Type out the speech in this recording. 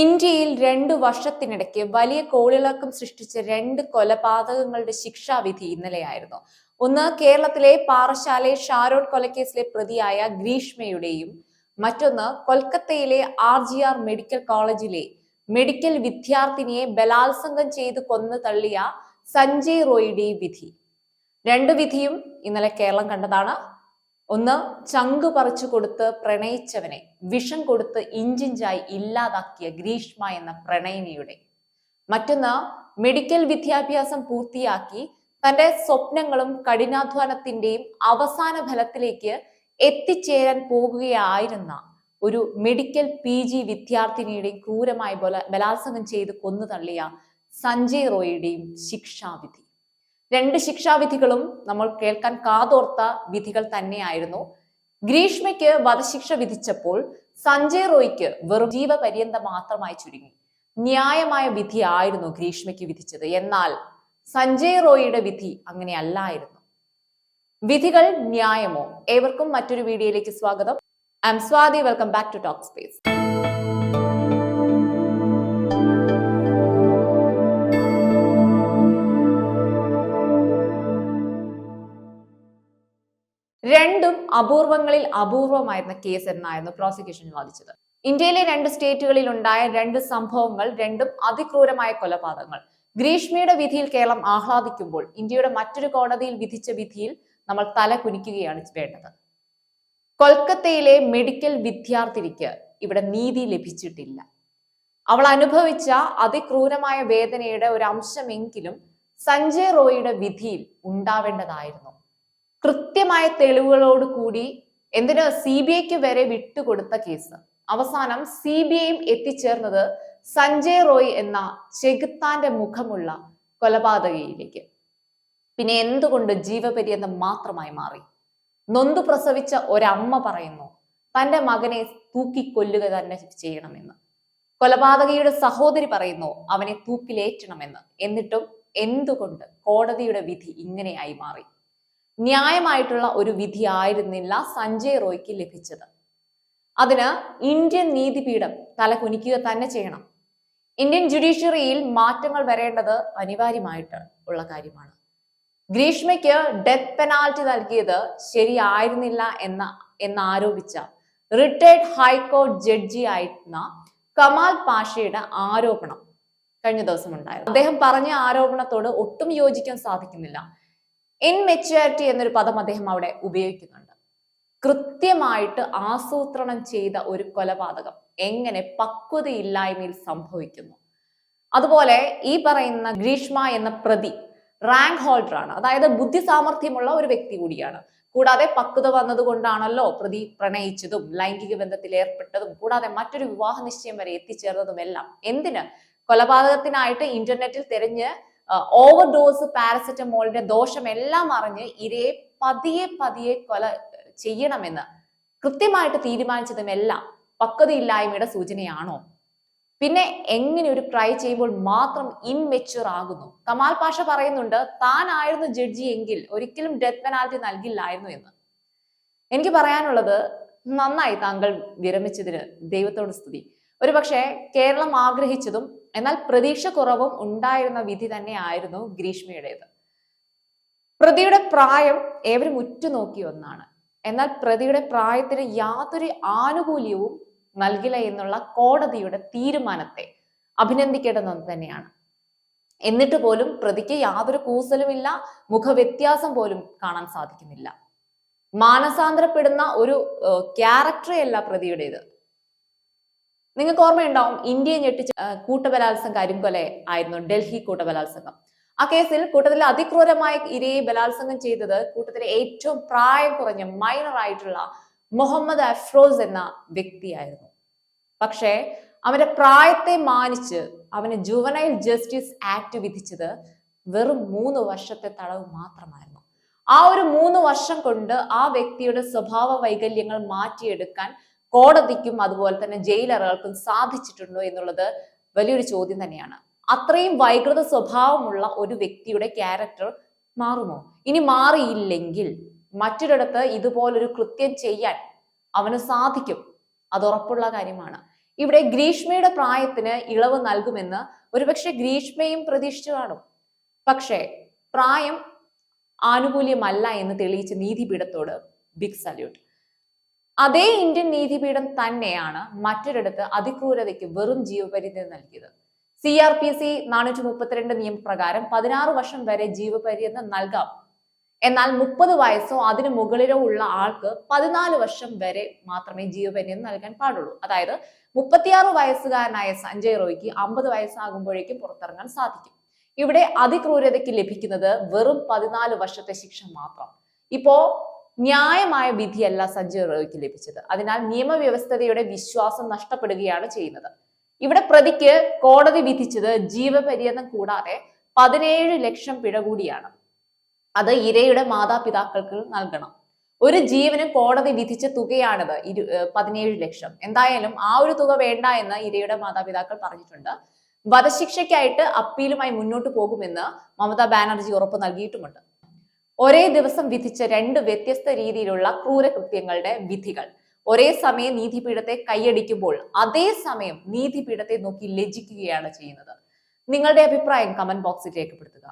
ഇന്ത്യയിൽ 2 വർഷത്തിനിടയ്ക്ക് വലിയ കോളിളക്കം സൃഷ്ടിച്ച 2 കൊലപാതകങ്ങളുടെ ശിക്ഷാവിധി ഇന്നലെയായിരുന്നു. ഒന്ന് കേരളത്തിലെ പാറശാല ഷാരോൺ കൊലക്കേസിലെ പ്രതിയായ ഗ്രീഷ്മയുടെയും മറ്റൊന്ന് കൊൽക്കത്തയിലെ RGR മെഡിക്കൽ കോളേജിലെ മെഡിക്കൽ വിദ്യാർത്ഥിനിയെ ബലാത്സംഗം ചെയ്ത് കൊന്നു തള്ളിയ സഞ്ജയ് റോയിയുടെയും വിധി. 2 വിധിയും ഇന്നലെ കേരളം കണ്ടതാണ്. ഒന്ന്, ചങ്കു പറിച്ചു കൊടുത്ത് പ്രണയിച്ചവനെ വിഷം കൊടുത്ത് ഇഞ്ചിഞ്ചായി ഇല്ലാതാക്കിയ ഗ്രീഷ്മ എന്ന പ്രണയിനിയുടെ. മറ്റൊന്ന്, മെഡിക്കൽ വിദ്യാഭ്യാസം പൂർത്തിയാക്കി തന്റെ സ്വപ്നങ്ങളും കഠിനാധ്വാനത്തിന്റെയും അവസാന ഫലത്തിലേക്ക് എത്തിച്ചേരാൻ പോകുകയായിരുന്ന ഒരു മെഡിക്കൽ PG വിദ്യാർത്ഥിനിയുടെയും ക്രൂരമായി ബലാത്സംഗം ചെയ്ത് കൊന്നു തള്ളിയ സഞ്ജയ് റോയിയുടെയും ശിക്ഷാവിധി. 2 ശിക്ഷാവിധികളും നമ്മൾ കേൾക്കാൻ കാതോർത്ത വിധികൾ തന്നെയായിരുന്നു. ഗ്രീഷ്മയ്ക്ക് വധശിക്ഷ വിധിച്ചപ്പോൾ സഞ്ജയ് റോയിക്ക് വെറും ജീവപര്യന്തം മാത്രമായി ചുരുങ്ങി. ന്യായമായ വിധിയായിരുന്നു ഗ്രീഷ്മയ്ക്ക് വിധിച്ചത്. എന്നാൽ സഞ്ജയ് റോയിയുടെ വിധി അങ്ങനെയല്ലായിരുന്നു. വിധികൾ ന്യായമോ? ഏവർക്കും മറ്റൊരു വീഡിയോയിലേക്ക് സ്വാഗതം. I am Swati. Welcome back to talk space. രണ്ടും അപൂർവങ്ങളിൽ അപൂർവമായിരുന്ന കേസ് എന്നായിരുന്നു പ്രോസിക്യൂഷൻ വാദിച്ചത്. ഇന്ത്യയിലെ 2 സ്റ്റേറ്റുകളിൽ ഉണ്ടായ 2 സംഭവങ്ങൾ, രണ്ടും അതിക്രൂരമായ കൊലപാതകങ്ങൾ. ഗ്രീഷ്മയുടെ വിധിയിൽ കേരളം ആഹ്ലാദിക്കുമ്പോൾ ഇന്ത്യയുടെ മറ്റൊരു കോടതിയിൽ വിധിച്ച വിധിയിൽ നമ്മൾ തല കുനിക്കുകയാണ് വേണ്ടത്. കൊൽക്കത്തയിലെ മെഡിക്കൽ വിദ്യാർത്ഥിനിക്ക് ഇവിടെ നീതി ലഭിച്ചിട്ടില്ല. അവൾ അനുഭവിച്ച അതിക്രൂരമായ വേദനയുടെ ഒരു അംശമെങ്കിലും സഞ്ജയ് റോയിയുടെ വിധിയിൽ ഉണ്ടാവേണ്ടതായിരുന്നു. കൃത്യമായ തെളിവുകളോട് കൂടി എന്തിന് CBIക്ക് വരെ വിട്ടുകൊടുത്ത കേസ്. അവസാനം CBIയും എത്തിച്ചേർന്നത് സഞ്ജയ് റോയ് എന്ന ചെകുത്താന്റെ മുഖമുള്ള കൊലപാതകയിലേക്ക്. പിന്നെ എന്തുകൊണ്ട് ജീവപര്യന്തം മാത്രമായി മാറി? നൊന്തു പ്രസവിച്ച ഒരമ്മ പറയുന്നു തന്റെ മകനെ തൂക്കിക്കൊല്ലുക തന്നെ ചെയ്യണമെന്ന്. കൊലപാതകയുടെ സഹോദരി പറയുന്നു അവനെ തൂക്കിലേറ്റണമെന്ന്. എന്നിട്ടും എന്തുകൊണ്ട് കോടതിയുടെ വിധി ഇങ്ങനെയായി മാറി? ന്യായമായിട്ടുള്ള ഒരു വിധി ആയിരുന്നില്ല സഞ്ജയ് റോയ്ക്ക് ലഭിച്ചത്. അതിന് ഇന്ത്യൻ നീതിപീഠം തലകുനിക്കുക തന്നെ ചെയ്യണം. ഇന്ത്യൻ ജുഡീഷ്യറിയിൽ മാറ്റങ്ങൾ വരേണ്ടത് അനിവാര്യമായിട്ട് ഉള്ള കാര്യമാണ്. ഗ്രീഷ്മയ്ക്ക് ഡെത്ത് പെനാൽറ്റി നൽകിയത് ശരിയായിരുന്നില്ല എന്നാരോപിച്ച റിട്ടയർഡ് ഹൈക്കോടതി ജഡ്ജി ആയിരുന്ന കമാൽ പാഷയുടെ ആരോപണം കഴിഞ്ഞ ദിവസം ഉണ്ടായിരുന്നു. അദ്ദേഹം പറഞ്ഞ ആരോപണത്തോട് ഒട്ടും യോജിക്കാൻ സാധിക്കുന്നില്ല. ഇൻമെച്യൂരിറ്റി എന്നൊരു പദം അദ്ദേഹം അവിടെ ഉപയോഗിക്കുന്നുണ്ട്. കൃത്യമായിട്ട് ആസൂത്രണം ചെയ്ത ഒരു കൊലപാതകം എങ്ങനെ പക്വതയില്ലായ്മയിൽ സംഭവിക്കുന്നു? അതുപോലെ ഈ പറയുന്ന ഗ്രീഷ്മ എന്ന പ്രതി റാങ്ക് ഹോൾഡർ ആണ്, അതായത് ബുദ്ധി സാമർഥ്യമുള്ള ഒരു വ്യക്തി കൂടിയാണ്. കൂടാതെ പക്വത വന്നതുകൊണ്ടാണല്ലോ പ്രതി പ്രണയിച്ചതും ലൈംഗിക ബന്ധത്തിൽ ഏർപ്പെട്ടതും കൂടാതെ മറ്റൊരു വിവാഹ നിശ്ചയം വരെ എത്തിച്ചേർന്നതുമെല്ലാം. എന്തിന്? കൊലപാതകത്തിനായിട്ട് ഇന്റർനെറ്റിൽ തിരഞ്ഞ് ഓവർഡോസ് പാരസെറ്റമോളിന്റെ ദോഷമെല്ലാം അറിഞ്ഞ് ഇരയെ പതിയെ കൊല ചെയ്യണമെന്ന് കൃത്യമായിട്ട് തീരുമാനിച്ചതുമെല്ലാം പക്വതയില്ലായ്മയുടെ സൂചനയാണോ? പിന്നെ എങ്ങനെ ഒരു ട്രൈ ചെയ്യുമ്പോൾ മാത്രം ഇൻമെച്യൂർ ആകുന്നു? കമാൽ പാഷ പറയുന്നുണ്ട് താനായിരുന്നു ജഡ്ജി എങ്കിൽ ഒരിക്കലും ഡെത്ത് പെനാൽറ്റി നൽകില്ലായിരുന്നു എന്ന്. എനിക്ക് പറയാനുള്ളത്, നന്നായി താങ്കൾ വിരമിച്ചതിന് ദൈവത്തോട് സ്തുതി. ഒരുപക്ഷെ കേരളം ആഗ്രഹിച്ചതും എന്നാൽ പ്രതീക്ഷ കുറവും ഉണ്ടായിരുന്ന വിധി തന്നെയായിരുന്നു ഗ്രീഷ്മയുടേത്. പ്രതിയുടെ പ്രായം ഏവരും ഉറ്റുനോക്കിയ ഒന്നാണ്. എന്നാൽ പ്രതിയുടെ പ്രായത്തിന് യാതൊരു ആനുകൂല്യവും നൽകില്ല എന്നുള്ള കോടതിയുടെ തീരുമാനത്തെ അഭിനന്ദിക്കേണ്ടത് തന്നെയാണ്. എന്നിട്ട് പോലും പ്രതിക്ക് യാതൊരു കൂസലുമില്ല, മുഖവ്യത്യാസം പോലും കാണാൻ സാധിക്കുന്നില്ല. മാനസാന്തരപ്പെടുന്ന ഒരു ക്യാരക്ടറേ അല്ല പ്രതിയുടേത്. നിങ്ങൾക്ക് ഓർമ്മയുണ്ടാവും, ഇന്ത്യയെ ഞെട്ടിച്ച കൂട്ടബലാത്സംഗം കരിങ്കൊല ആയിരുന്നു ഡൽഹി കൂട്ടബലാത്സംഗം. ആ കേസിൽ കൂട്ടത്തിൽ അതിക്രൂരമായ ഇരയെ ബലാത്സംഗം ചെയ്തത് കൂട്ടത്തിലെ ഏറ്റവും പ്രായം കുറഞ്ഞ മൈനർ ആയിട്ടുള്ള മുഹമ്മദ് അഫ്രോസ് എന്ന വ്യക്തിയായിരുന്നു. പക്ഷേ അവന്റെ പ്രായത്തെ മാനിച്ച് അവന് ജുവനൈൽ ജസ്റ്റിസ് ആക്ട് വിധിച്ചത് വെറും 3 വർഷത്തെ തടവ് മാത്രമായിരുന്നു. ആ ഒരു 3 വർഷം കൊണ്ട് ആ വ്യക്തിയുടെ സ്വഭാവ വൈകല്യങ്ങൾ മാറ്റിയെടുക്കാൻ കോടതിക്കും അതുപോലെ തന്നെ ജയിലറുകൾക്കും സാധിച്ചിട്ടുണ്ടോ എന്നുള്ളത് വലിയൊരു ചോദ്യം തന്നെയാണ്. അത്രയും വൈകൃത സ്വഭാവമുള്ള ഒരു വ്യക്തിയുടെ ക്യാരക്ടർ മാറുമോ? ഇനി മാറിയില്ലെങ്കിൽ മറ്റൊരിടത്ത് ഇതുപോലൊരു കൃത്യം ചെയ്യാൻ അവന് സാധിക്കും, അത് ഉറപ്പുള്ള കാര്യമാണ്. ഇവിടെ ഗ്രീഷ്മയുടെ പ്രായത്തിന് ഇളവ് നൽകുമെന്ന് ഒരുപക്ഷെ ഗ്രീഷ്മയും പ്രതീക്ഷിച്ചു കാണും. പക്ഷേ പ്രായം ആനുകൂല്യമല്ല എന്ന് തെളിയിച്ച നീതിപീഠത്തോട് ബിഗ് സല്യൂട്ട്. അതേ ഇന്ത്യൻ നീതിപീഠം തന്നെയാണ് മറ്റൊരിടത്ത് അതിക്രൂരതയ്ക്ക് വെറും ജീവപര്യന്തം നൽകിയത്. CRPC 432 നിയമപ്രകാരം 16 വർഷം വരെ ജീവപര്യന്തം നൽകാം. എന്നാൽ 30 വയസ്സോ അതിനു മുകളിലോ ഉള്ള ആൾക്ക് 14 വർഷം വരെ മാത്രമേ ജീവപര്യന്തം നൽകാൻ പാടുള്ളൂ. അതായത് 36 വയസ്സുകാരനായ സഞ്ജയ് റോയ്ക്ക് 50 വയസ്സാകുമ്പോഴേക്കും പുറത്തിറങ്ങാൻ സാധിക്കും. ഇവിടെ അതിക്രൂരതയ്ക്ക് ലഭിക്കുന്നത് വെറും 14 വർഷത്തെ ശിക്ഷ മാത്രം. ഇപ്പോ ന്യായമായ വിധിയല്ല സഞ്ജയ് റോയ്ക്ക് ലഭിച്ചത്. അതിനാൽ നിയമവ്യവസ്ഥയുടെ വിശ്വാസം നഷ്ടപ്പെടുകയാണ് ചെയ്യുന്നത്. ഇവിടെ പ്രതിക്ക് കോടതി വിധിച്ചത് ജീവപര്യന്തം കൂടാതെ 17 ലക്ഷം പിഴ കൂടിയാണ്. അത് ഇരയുടെ മാതാപിതാക്കൾക്ക് നൽകണം. ഒരു ജീവന് കോടതി വിധിച്ച തുകയാണിത്, 17 ലക്ഷം. എന്തായാലും ആ ഒരു തുക വേണ്ട എന്ന് ഇരയുടെ മാതാപിതാക്കൾ പറഞ്ഞിട്ടുണ്ട്. വധശിക്ഷയ്ക്കായിട്ട് അപ്പീലുമായി മുന്നോട്ട് പോകുമെന്ന് മമതാ ബാനർജി ഉറപ്പ് നൽകിയിട്ടുമുണ്ട്. ഒരേ ദിവസം വിധിച്ച 2 വ്യത്യസ്ത രീതിയിലുള്ള ക്രൂരകൃത്യങ്ങളുടെ വിധികൾ ഒരേ സമയം നീതിപീഠത്തെ കൈയടിക്കുമ്പോൾ അതേ സമയം നീതിപീഠത്തെ നോക്കി ലജ്ജിക്കുകയാണ് ചെയ്യുന്നത്. നിങ്ങളുടെ അഭിപ്രായം കമന്റ് ബോക്സിൽ രേഖപ്പെടുത്തുക.